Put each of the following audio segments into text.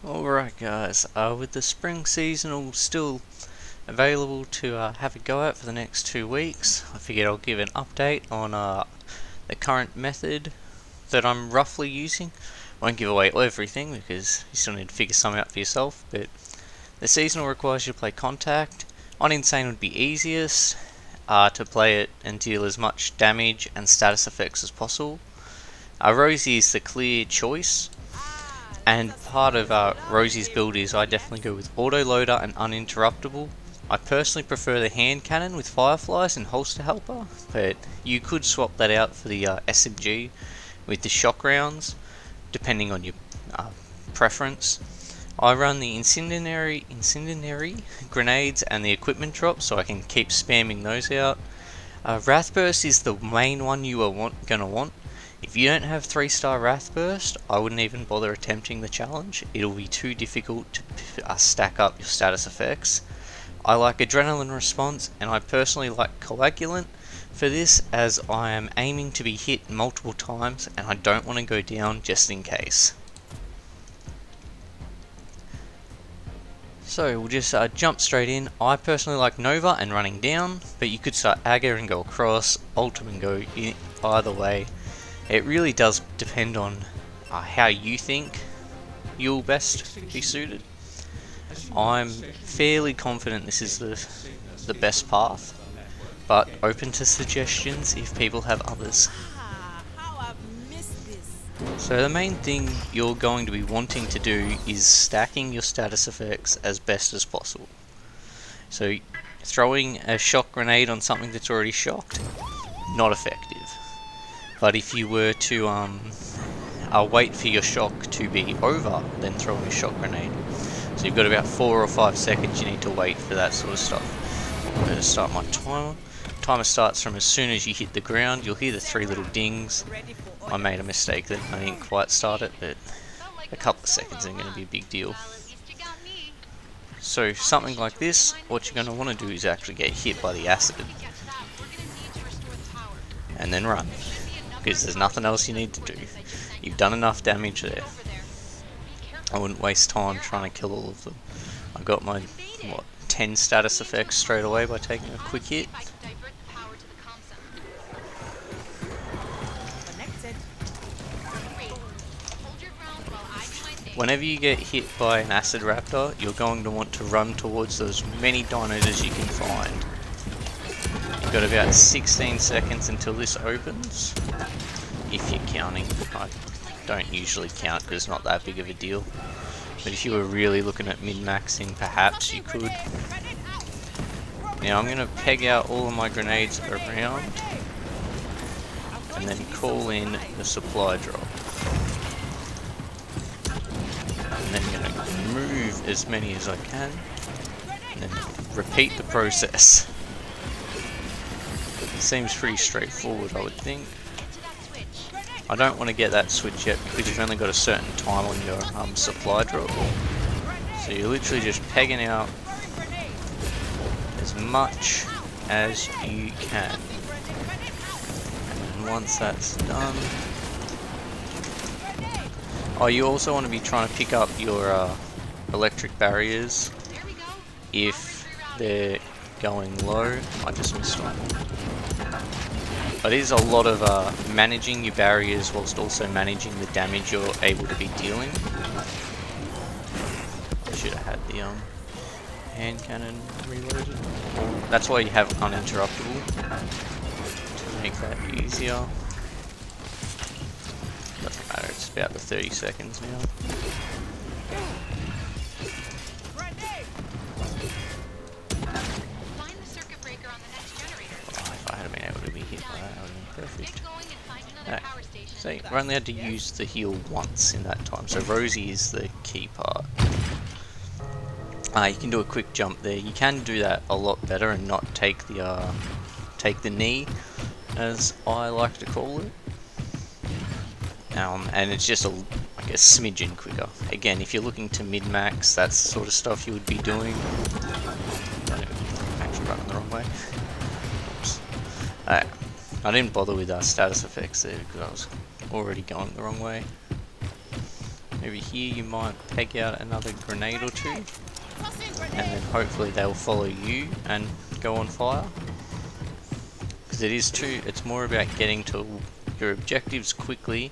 Alright guys, with the spring seasonal still available to have a go at for the next 2 weeks, I figured I'll give an update on the current method that I'm roughly using. Won't give away everything because you still need to figure some out for yourself, but the seasonal requires you to play contact. On Insane would be easiest to play it and deal as much damage and status effects as possible. Rosie is the clear choice. And part of Rosie's build is I definitely go with autoloader and uninterruptible. I personally prefer the hand cannon with fireflies and holster helper, but you could swap that out for the SMG with the shock rounds, depending on your preference. I run the incendiary grenades and the equipment drop, so I can keep spamming those out. Wrathburst is the main one you are gonna want. If you don't have 3-star Wrathburst, I wouldn't even bother attempting the challenge. It'll be too difficult to stack up your status effects. I like Adrenaline Response, and I personally like Coagulant for this, as I am aiming to be hit multiple times and I don't want to go down just in case. So we'll just jump straight in. I personally like Nova and running down, but you could start Aga and go across, Ultim and go either way. It really does depend on how you think you'll best be suited. I'm fairly confident this is the best path, but open to suggestions if people have others. So the main thing you're going to be wanting to do is stacking your status effects as best as possible. So throwing a shock grenade on something that's already shocked, not effective. But if you were to wait for your shock to be over, then throw a shock grenade. So you've got about 4 or 5 seconds you need to wait for that sort of stuff. I'm going to start my timer. Timer starts from as soon as you hit the ground. You'll hear the 3 little dings. I made a mistake that I didn't quite start it, but a couple of seconds isn't going to be a big deal. So something like this, what you're going to want to do is actually get hit by the acid. And then run. Because there's nothing else you need to do. You've done enough damage there. I wouldn't waste time trying to kill all of them. I got my 10 status effects straight away by taking a quick hit. Whenever you get hit by an acid raptor, you're going to want to run towards those many dinos as you can find. You've got about 16 seconds until this opens, if you're counting. I don't usually count because it's not that big of a deal, but if you were really looking at min-maxing, perhaps you could. Now I'm going to peg out all of my grenades around and then call in the supply drop. And then I'm going to move as many as I can and then repeat the process. It seems pretty straightforward, I would think. I don't want to get that switch yet because you've only got a certain time on your supply drop. So you're literally just pegging out as much as you can. And once that's done... Oh, you also want to be trying to pick up your electric barriers if they're going low. I just missed one. But it is a lot of managing your barriers whilst also managing the damage you're able to be dealing. Should have had the hand cannon reloaded. That's why you have uninterruptible, to make that easier. Doesn't matter, it's about the 30 seconds now. If I had been able to be hit by that, that would have been perfect. So we're only had to use the heal once in that time, so Rosie is the key part. You can do a quick jump there. You can do that a lot better and not take the knee, as I like to call it. And it's just like a smidgen quicker. Again, if you're looking to mid-max, that's the sort of stuff you would be doing. I'm actually running the wrong way. Oops. I didn't bother with status effects there because I was already going the wrong way. over here you might peg out another grenade or two, and then hopefully they'll follow you and go on fire. Because it's more about getting to your objectives quickly,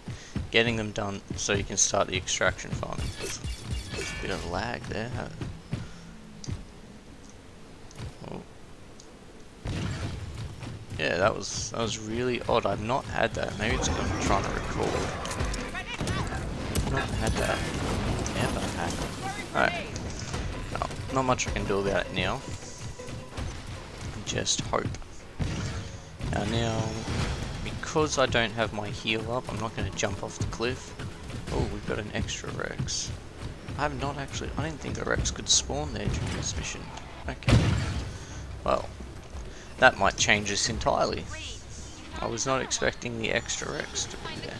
getting them done so you can start the extraction farming. There's a bit of lag there. Oh. Yeah, that was really odd. I've not had that. Maybe it's because I'm trying to record. I've not had that ever happen. Alright. No, not much I can do about it now. Just hope. Now, because I don't have my heal up, I'm not going to jump off the cliff. Oh, we've got an extra Rex. I didn't think a Rex could spawn there during this mission. Okay. Well, that might change this entirely. I was not expecting the extra Rex to be there.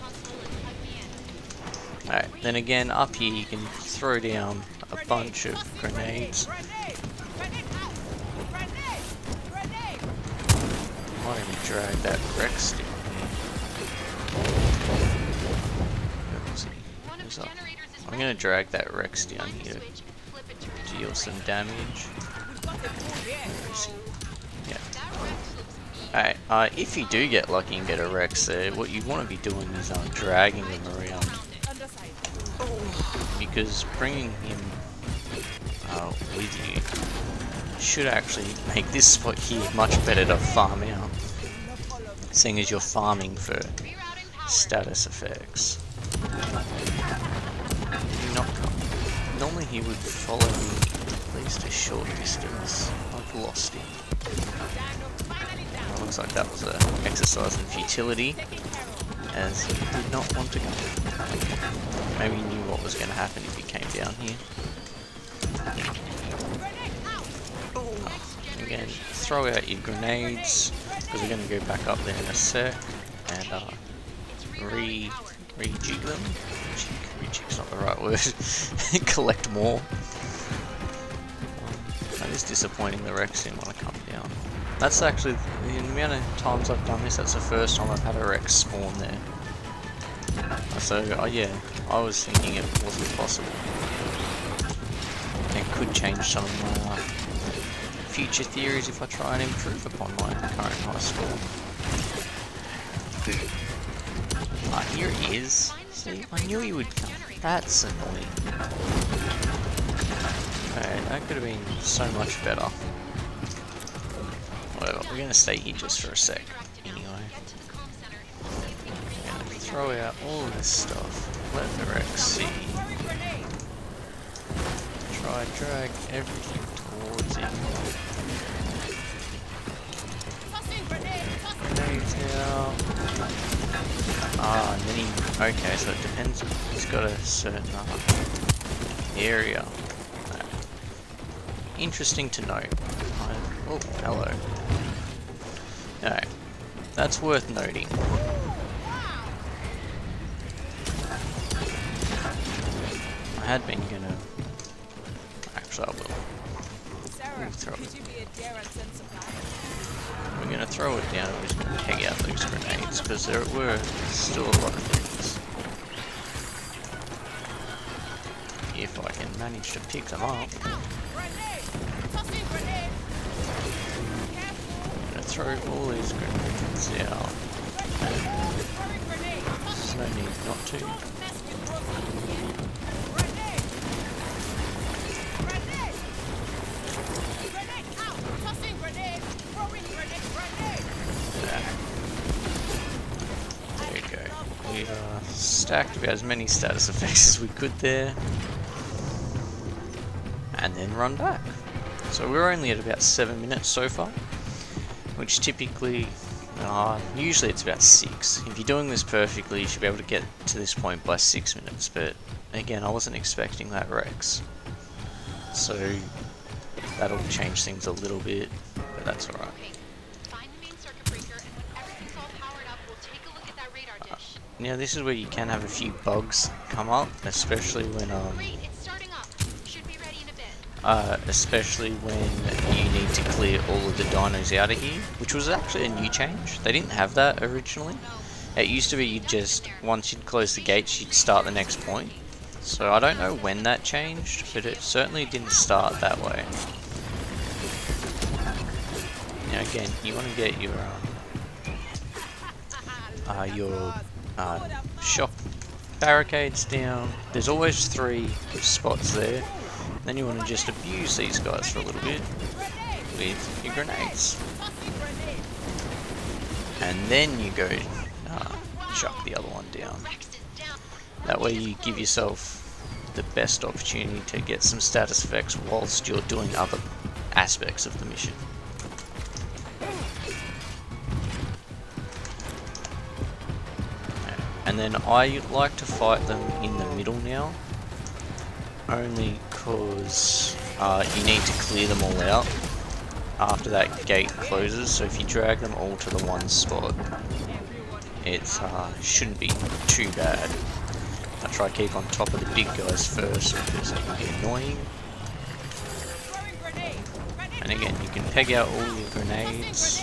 Alright, then again, up here you can throw down a bunch of grenades. Might even drag that Rex down here. Where's up? I'm gonna drag that Rex down here to deal some damage. Yeah. Alright, if you do get lucky and get a Rex there, what you want to be doing is dragging them around. Because bringing him with you should actually make this spot here much better to farm out, seeing as you're farming for status effects. Normally he would follow me at least a short distance. I've lost him. Well, looks like that was an exercise in futility, as he did not want to go. Maybe he knew what was going to happen if he came down here. Again, throw out your grenades, because we're going to go back up there in a sec, and rejig them. Rejig's not the right word. Collect more. That is disappointing, the Rex didn't want to come down. That's actually, the amount of times I've done this, that's the first time I've had a Rex spawn there. So, yeah, I was thinking it wasn't possible. It could change some of my future theories if I try and improve upon my current high score. Here it is. See, I knew he would come. That's annoying. Okay, that could have been so much better. Whatever, we're going to stay here just for a sec. Anyway. We're going to throw out all this stuff. Let the Rex see. Try and drag everything towards him. Grenades now. And then he... Okay, so it depends. He's got a certain area. Interesting to note. Oh, hello. Alright, that's worth noting. I had been gonna... Actually, I will. We'll throw it. We're gonna throw it down and we're just gonna peg out those grenades, because there were still a lot of things. If I can manage to pick them up. I'm gonna throw all these grenades out. There's no need not to. There you go. We've stacked about as many status effects as we could there. And then run back. So we're only at about 7 minutes so far, which typically, usually it's about 6. If you're doing this perfectly, you should be able to get to this point by 6 minutes, but again, I wasn't expecting that Rex. So that'll change things a little bit, but that's alright. Now this is where you can have a few bugs come up, especially when you need to clear all of the dinos out of here, which was actually a new change. They didn't have that originally. It used to be once you'd close the gates, you'd start the next point. So I don't know when that changed, but it certainly didn't start that way. Now again, you want to get your shock barricades down. There's always 3 spots there. Then you want to just abuse these guys for a little bit with your grenades. And then you go chuck the other one down. That way you give yourself the best opportunity to get some status effects whilst you're doing other aspects of the mission. And then I like to fight them in the middle now, only because you need to clear them all out after that gate closes. So if you drag them all to the one spot, it shouldn't be too bad. I try to keep on top of the big guys first because they can be annoying. And again, you can peg out all your grenades.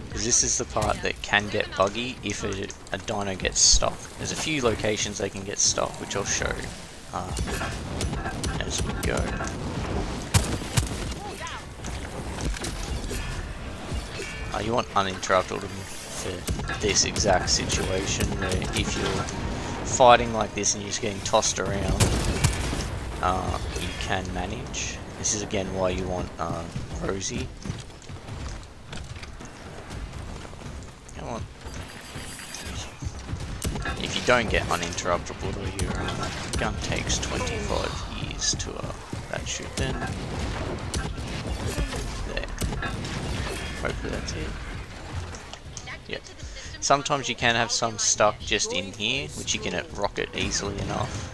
Because this is the part that can get buggy if a dino gets stuck. There's a few locations they can get stuck, which I'll show as we go. You want uninterrupted for this exact situation, where if you're fighting like this and you're just getting tossed around, you can manage. This is again why you want Rosie. If you don't get uninterruptible, your gun takes 25 years to that shoot then. There. Hopefully that's it. Yep. Sometimes you can have some stuck just in here, which you can rocket easily enough.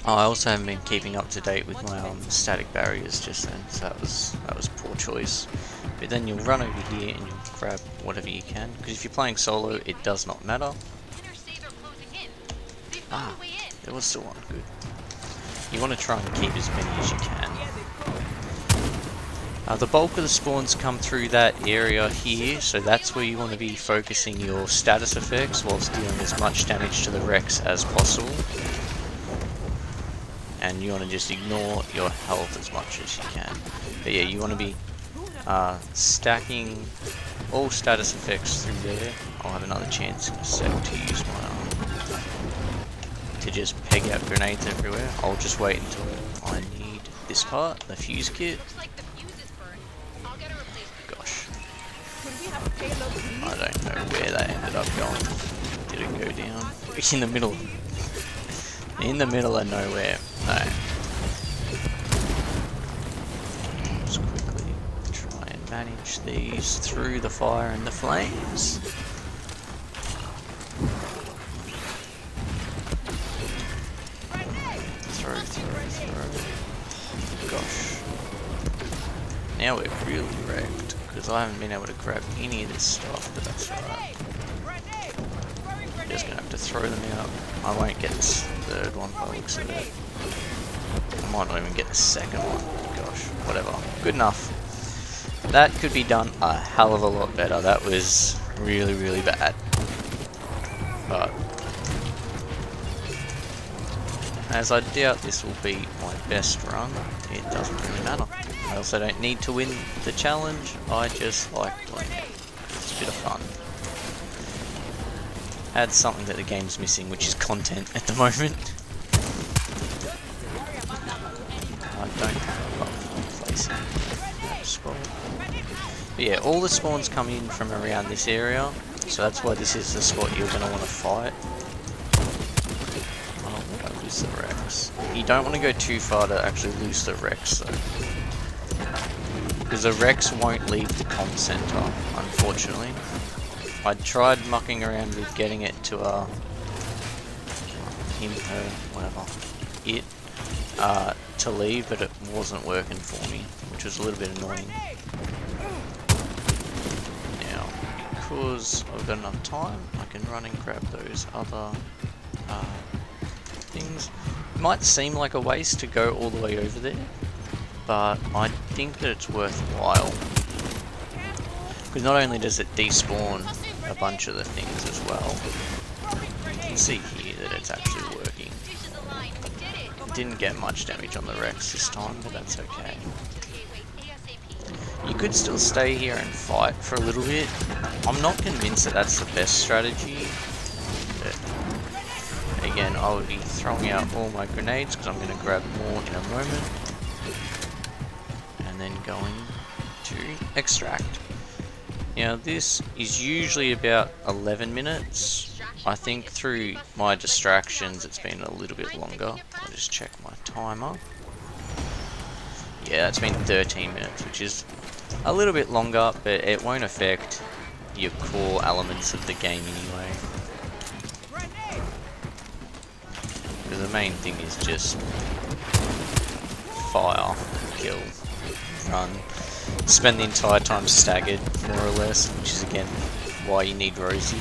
I also haven't been keeping up to date with my static barriers just then, so that was poor choice. But then you'll run over here and you'll grab whatever you can, because if you're playing solo, it does not matter. Ah, there was still one. Good. You want to try and keep as many as you can. The bulk of the spawns come through that area here, so that's where you want to be focusing your status effects whilst dealing as much damage to the wrecks as possible. And you want to just ignore your health as much as you can. But yeah, you want to be stacking all status effects through there. I'll have another chance in a sec to use my to just peg out grenades everywhere. I'll just wait until I need this part, the fuse kit. Gosh, I don't know where that ended up going. Did it go down? In the middle. In the middle of nowhere. No. Just quickly try and manage these through the fire and the flames. Throw. Gosh. Now we're really wrecked, because I haven't been able to grab any of this stuff, but that's alright. I'm just going to have to throw them out. I won't get this third one by the looks of it. I might not even get the second one. Gosh, whatever. Good enough. That could be done a hell of a lot better. That was really, really bad. But as I doubt this will be my best run, it doesn't really matter. I also don't need to win the challenge. I just like doing it. It's a bit of fun. Adds something that the game's missing, which is content at the moment. I don't love placing that spot. But yeah, all the spawns come in from around this area, so that's why this is the spot you're going to want to fight. Oh, don't lose the Rex. You don't want to go too far to actually lose the Rex though. Because the Rex won't leave the comm center, unfortunately. I tried mucking around with getting it to him, her, whatever, it, to leave, but it wasn't working for me, which was a little bit annoying. Now, because I've got enough time, I can run and grab those other things. It might seem like a waste to go all the way over there, but I think that it's worthwhile. Because not only does it despawn a bunch of the things as well, you can see here that it's actually working. Didn't get much damage on the Rex this time, but that's okay. You could still stay here and fight for a little bit. I'm not convinced that that's the best strategy. But again, I would be throwing out all my grenades because I'm going to grab more in a moment. And then going to extract. Now this is usually about 11 minutes. I think through my distractions it's been a little bit longer. I'll just check my timer. Yeah, it's been 13 minutes, which is a little bit longer, but it won't affect your core elements of the game anyway. Because the main thing is just fire, kill, run. Spend the entire time staggered, more or less, which is again why you need Rosie.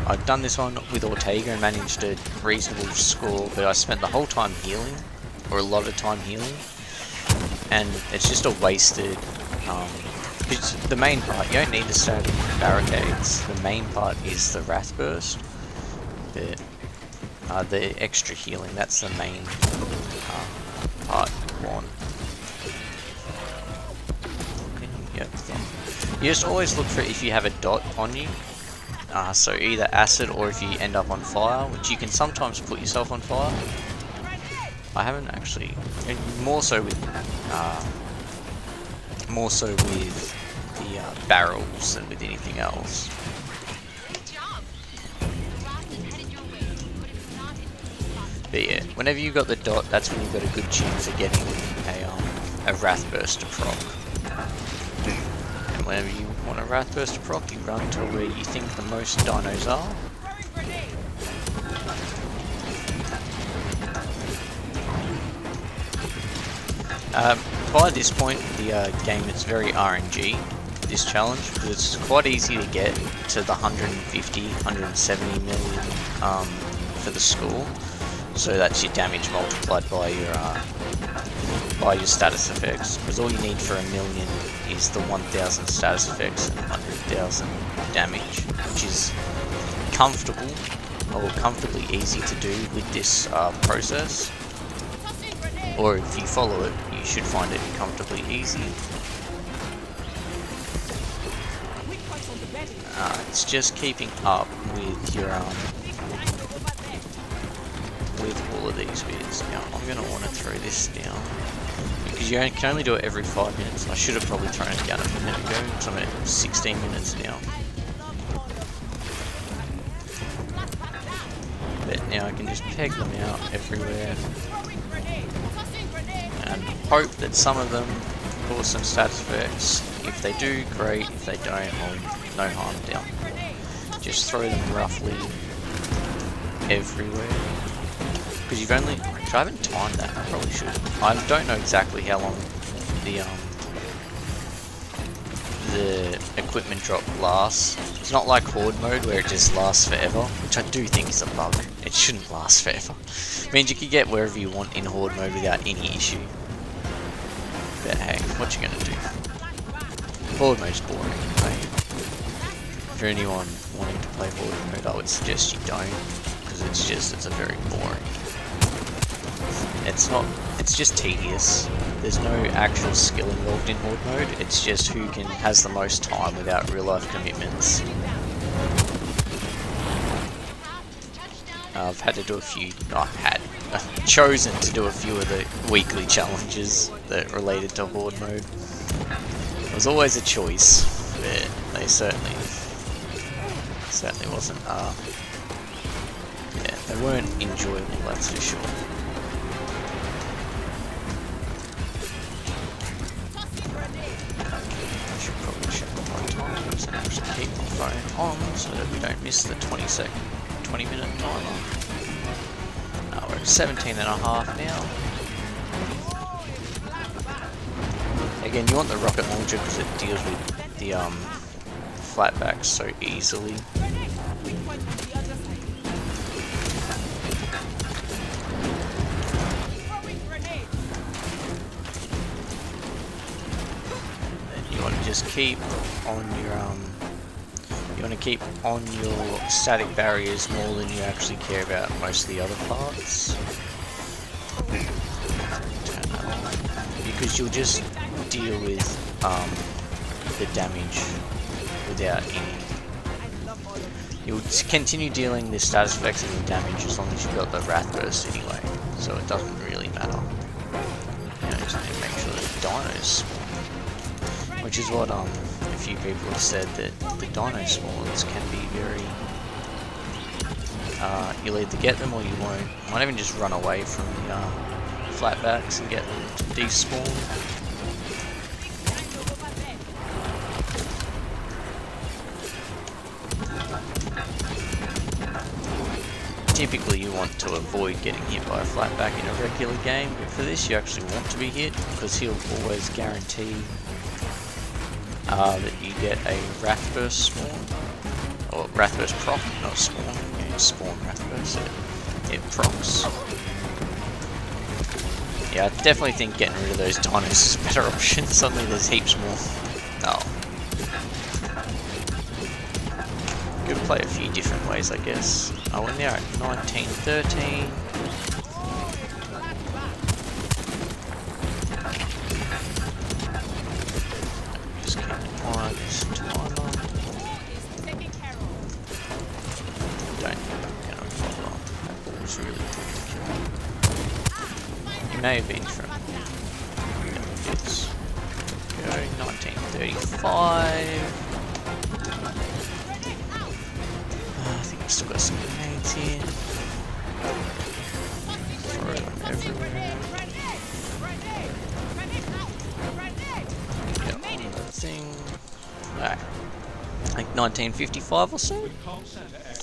I've done this one with Ortega and managed a reasonable score, but I spent the whole time healing, or a lot of time healing, and it's just a wasted, the main part, you don't need the static barricades, the main part is the Wrath Burst, but the extra healing, that's the main part you want. Yep. You just always look for if you have a dot on you, so either acid or if you end up on fire, which you can sometimes put yourself on fire. I haven't actually, more so with the barrels than with anything else. But yeah, whenever you've got the dot, that's when you've got a good chance of getting a Wrath Burst to proc. And whenever you want a Wrath Burst to proc, you run to where you think the most dinos are. By this point in the game, it's very RNG, this challenge, because it's quite easy to get to the 150, 170 million for the score. So that's your damage multiplied by your status effects, because all you need for a million is the 1000 status effects and 100,000 damage, which is comfortable, or comfortably easy to do with this process. Or if you follow it, you should find it comfortably easy. It's just keeping up with your with all of these bits. Now I'm going to want to throw this down because you can only do it every 5 minutes. I should have probably thrown it down a minute ago because I'm at 16 minutes now. But now I can just peg them out everywhere and hope that some of them cause some stats effects. If they do, great. If they don't, well, no harm down. Just throw them roughly everywhere. Because you've only... I haven't timed that, I probably should. I don't know exactly how long the equipment drop lasts. It's not like Horde mode where it just lasts forever, which I do think is a bug. It shouldn't last forever. It means you can get wherever you want in Horde mode without any issue. But hey, what you gonna do? Horde mode's boring anyway. For anyone wanting to play Horde mode, I would suggest you don't, because it's a very boring. It's just tedious. There's no actual skill involved in Horde mode, it's just who has the most time without real life commitments. I've had to do a few, I've chosen to do a few of the weekly challenges that related to Horde mode. It was always a choice, but they certainly wasn't, yeah, they weren't enjoyable, that's for sure. I should probably check my times and actually keep my phone on so that we don't miss the 20-minute timer. We're at 17 and a half now. Again, you want the rocket launcher because it deals with the flatbacks so easily. just keep on your you want to keep on your static barriers more than you actually care about most of the other parts. Turn that on, because you'll just deal with the damage without any. You'll continue dealing the status effects and the damage as long as you've got the Wrath Burst anyway, so it doesn't really matter. You know, just need to make sure that the Dinos spawn, which is what a few people have said, that the Dino spawns can be very. You'll either get them or you won't. You might even just run away from the flatbacks and get them to despawn. Typically you want to avoid getting hit by a flatback in a regular game, but for this you actually want to be hit, because he'll always guarantee that you get a Wrath Burst spawn, or Wrath Burst proc, not spawn. You spawn Wrath Burst, it procs. Yeah, I definitely think getting rid of those dinos is a better option. Suddenly there's heaps more. Oh. Could play a few different ways, I guess. Oh, when they're at 1913. Just keep an eye on this timer. Don't get on bother. That ball was really good. He may have been from bits. Go 1935. Still got some grenades here. Throw them everywhere. Get on the thing. Alright. Like 1955 or so.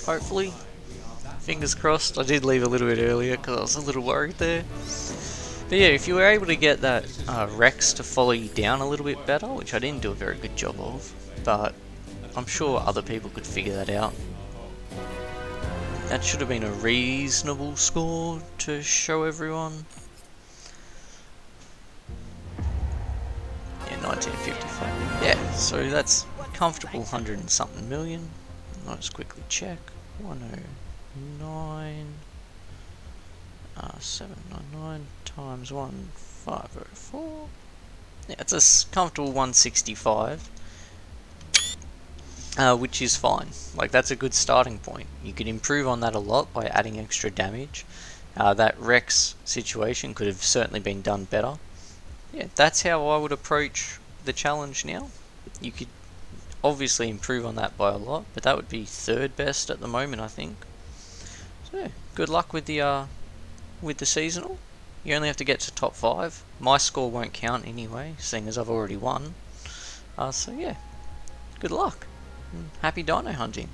Hopefully. Fingers crossed. I did leave a little bit earlier because I was a little worried there. But yeah, if you were able to get that Rex to follow you down a little bit better, which I didn't do a very good job of, but I'm sure other people could figure that out. That should have been a reasonable score to show everyone. Yeah, 1955. Yeah, so that's comfortable 100 and something million. I'll just quickly check. 109. 799 times 1504. Yeah, it's a comfortable 165. Which is fine. Like, that's a good starting point. You could improve on that a lot by adding extra damage. That Rex situation could have certainly been done better. Yeah, that's how I would approach the challenge now. You could obviously improve on that by a lot, but that would be third best at the moment, I think. So yeah, good luck with the seasonal. You only have to get to top 5. My score won't count anyway, seeing as I've already won. So yeah, good luck. Happy dino hunting.